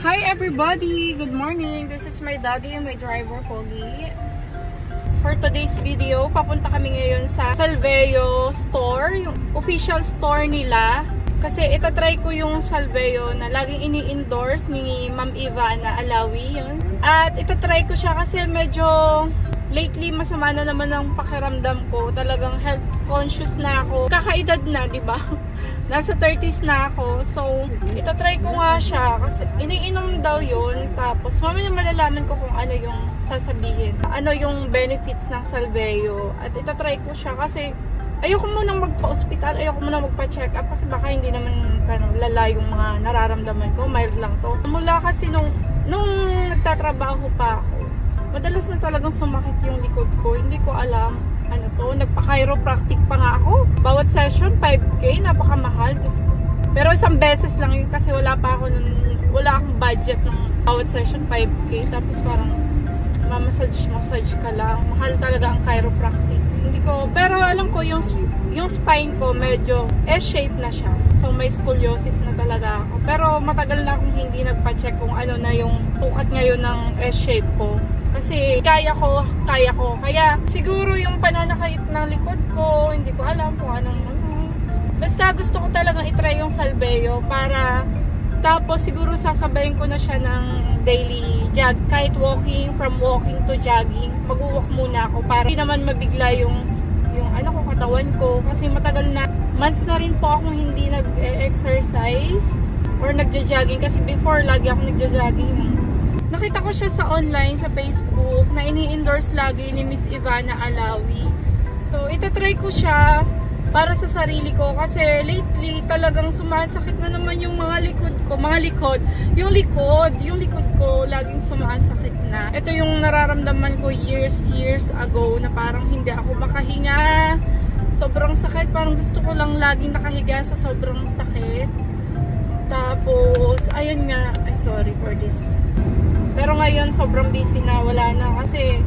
Hi everybody! Good morning! This is my daddy and my driver, Pogi. For today's video, papunta kami ngayon sa Salveo store, yung official store nila. Kasi itatry ko yung Salveo na laging ini-endorse ni Ma'am Eva na Alawi yun. At itatry ko siya kasi medyo lately masama na naman ang pakiramdam ko. Talagang health conscious na ako. Kakaedad na, di ba? Nasa 30s na ako. So, itatry ko nga siya kasi iniinom daw yun. Tapos, mamaya malalaman ko kung ano yung sasabihin. Ano yung benefits ng Salveo. At itatry ko siya kasi ayoko munang magpa-hospital. Ayoko munang magpa-check up kasi baka hindi naman lala yung mga nararamdaman ko. Mild lang to. Mula kasi nung nagtatrabaho pa ako, madalas na talagang sumakit yung likod ko. Hindi ko alam ano to. Nagpa-chiropractic pa nga ako. Bawat session, 5K. Napakamahal. Pero isang beses lang yun kasi wala akong budget ng bawat session, 5K. Tapos parang massage ka lang. Mahal talaga ang chiropractic. Hindi ko, pero alam ko yung spine ko medyo S-shape na siya. So may scoliosis na talaga ako. Pero matagal na akong hindi nagpa-check kung ano na yung tukat ngayon ng S-shape ko. Kasi kaya ko. Kaya siguro yung pananakit ng likod ko, hindi ko alam kung anong basta gusto ko talagang itry yung Salveo para tapos siguro sasabayin ko na siya ng daily jog. Kahit from walking to jogging, mag-walk muna ako para hindi naman mabigla yung katawan ko. Kasi matagal na, months na rin po akong hindi nag-exercise or nagja-jogging. Kasi before, lagi ako nagja-jogging. Nakita ko siya sa online, sa Facebook, na ini-endorse lagi ni Miss Ivana Alawi. So, itatry ko siya para sa sarili ko kasi lately talagang sumasakit na naman yung mga likod ko. Yung likod ko laging sumasakit na. Ito yung nararamdaman ko years ago na parang hindi ako makahinga. Sobrang sakit. Parang gusto ko lang laging nakahiga sa sobrang sakit. Tapos, ayun nga. Sorry for this. Pero ngayon, sobrang busy na. Wala na. Kasi,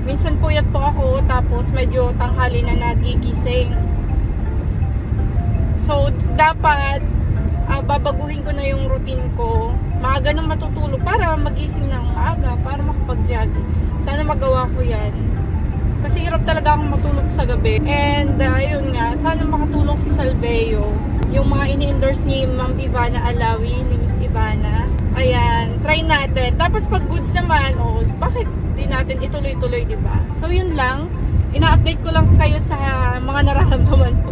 minsan puyat po ako. Tapos, medyo tanghali na nagigising. So, dapat, babaguhin ko na yung routine ko. Maaga nang matutulog para magising ng maaga. Para makapag-jogging. Sana magawa ko yan. Kasi hirap talaga akong matulog sa gabi. And, ayun nga. Sana makatulong si Salveo. Yung mga ini-endorse ni Ma'am Ivana Alawi, ni Miss Ivana. Ayan, try natin. Tapos pag goods naman, bakit di natin ituloy-tuloy, diba? So, yun lang. Ina-update ko lang kayo sa mga nararamdaman ko.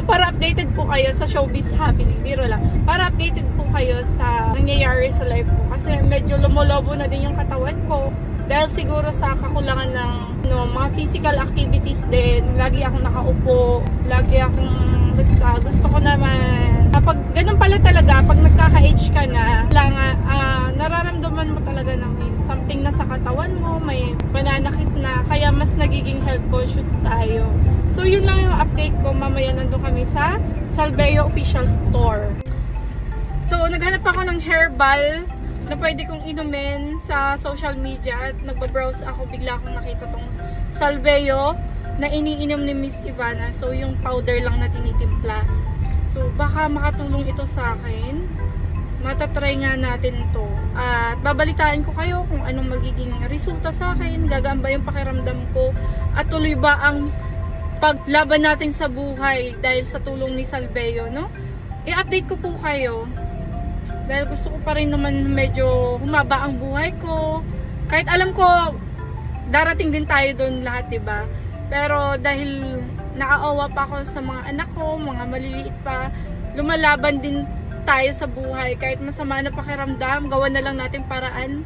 Para updated po kayo sa showbiz happening. Biro lang. Para updated po kayo sa nangyayari sa life ko. Kasi medyo lumolobo na din yung katawan ko. Dahil siguro sa kakulangan ng mga physical activities din. Lagi akong nakaupo. Lagi akong gusto ko naman. Pag ganun pala talaga, pag nagkaka-age ka na, nararamdaman mo talaga na may something na sa katawan mo, may pananakit na, kaya mas nagiging health conscious tayo. So, yun lang yung update ko. Mamaya nandun kami sa Salveo official store. So, naghanap ako ng herbal na pwede kong inumin sa social media at nagbabrowse ako, bigla akong nakita tong Salveo na iniinom ni Miss Ivana. So, yung powder lang na tinitimpla. So, baka makatulong ito sa akin. Matatry nga natin to. At babalitaan ko kayo kung anong magiging resulta sa akin. Gagaan ba yung pakiramdam ko? At tuloy ba ang paglaban natin sa buhay dahil sa tulong ni Salveo, no? I-update ko po kayo. Dahil gusto ko pa rin naman medyo humaba ang buhay ko. Kahit alam ko, darating din tayo doon lahat, diba? Pero dahil nakaawa pa ako sa mga anak ko, mga maliliit pa, lumalaban din tayo sa buhay. Kahit masama na pakiramdam, gawa na lang natin paraan.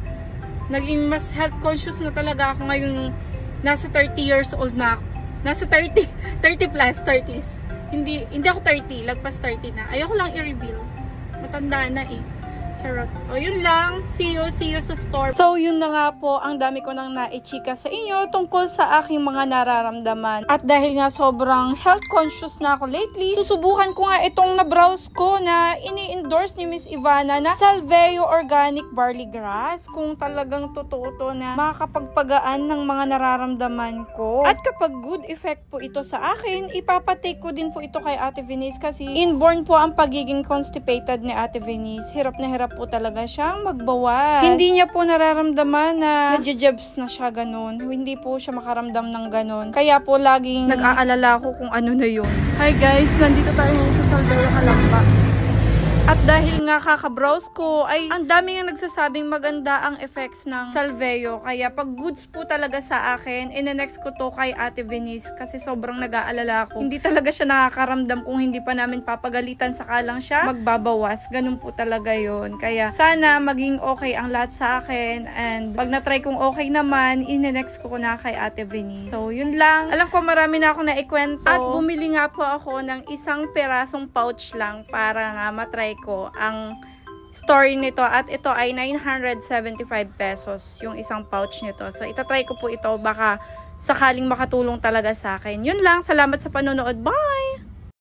Naging mas health conscious na talaga ako ngayong nasa 30 years old na ako. Nasa 30 plus, 30s. Hindi ako 30, lagpas 30 na. Ayoko lang i-reveal. Matanda na eh. Charot. O, yun lang. See you sa store. So, yun na nga po. Ang dami ko nang naichika sa inyo tungkol sa aking mga nararamdaman. At dahil nga sobrang health conscious na ako lately, susubukan ko nga itong na-browse ko na ini-endorse ni Miss Ivana na Salveo Organic Barley Grass. Kung talagang totoo to na makakapagpagaan ng mga nararamdaman ko. At kapag good effect po ito sa akin, ipapatake ko din po ito kay Ate Venice kasi inborn po ang pagiging constipated ni Ate Venice. Hirap na hirap mahirap po talaga siyang magbawas. Hindi niya po nararamdaman na nadjejebs na siya ganun. Hindi po siya makaramdam ng ganun. Kaya po laging nag-aalala ko kung ano na yun. Hi guys, nandito tayo ngayon sa Salveo Calamba. At dahil nga kaka-browse ko, ay ang dami nga nagsasabing maganda ang effects ng Salveo. Kaya pag goods po talaga sa akin, ine-next ko to kay Ate Venice kasi sobrang nag-aalala ko. Hindi talaga siya nakakaramdam kung hindi pa namin papagalitan, saka lang siya magbabawas. Ganun po talaga yon. Kaya sana maging okay ang lahat sa akin. And pag na-try kong okay naman, ine-next ko na kay Ate Venice. So yun lang. Alam ko marami na ako na ikwento. At bumili nga po ako ng isang perasong pouch lang para nga matry ko ang story nito, at ito ay 975 pesos yung isang pouch nito. So itatry ko po ito, baka sakaling makatulong talaga sa akin. Yun lang, salamat sa panonood. Bye!